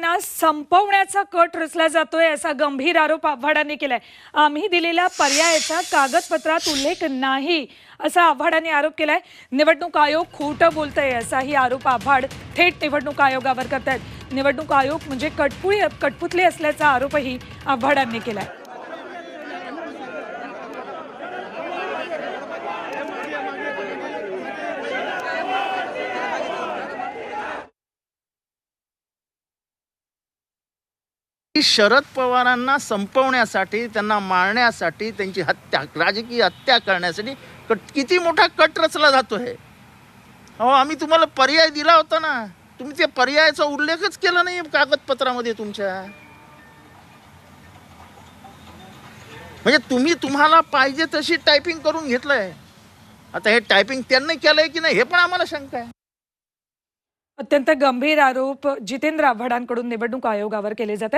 आव्हाडांना संपवण्याचा कट रचला जातोय असा गंभीर आरोप आव्हाडांनी केलाय। आम्ही दिलेल्या पर्यायाचा कागदपत्रात उल्लेख नाही असा आव्हाडांनी आरोप केलाय। निवडणूक आयोग खोटं बोलतंय असाही आरोप आव्हाड थेट निवडणूक आयोगावर करतायत। निवडणूक आयोग म्हणजे कठपुतली असल्याचा आरोपही आव्हाडांनी केलाय। शरद पवारांना संपवण्यासाठी, त्यांना मारण्यासाठी, त्यांची हत्या, राजकीय हत्या करण्यासाठी किती मोठा कट रचला जातोय। अहो, आम्ही तुम्हाला पर्याय दिला होता ना, तुम्ही त्या पर्यायाचा उल्लेखच केला नाही कागदपत्रामध्ये तुमच्या। म्हणजे तुम्हाला पाहिजे तशी टायपिंग करून घेतलंय। आता हे टायपिंग त्यांनी केलंय की नाही हे पण आम्हाला शंका आहे। अत्यंत गंभीर आरोप जितेंद्र आव्हाडांकडून निवडणूक आयोगावर केले जातात।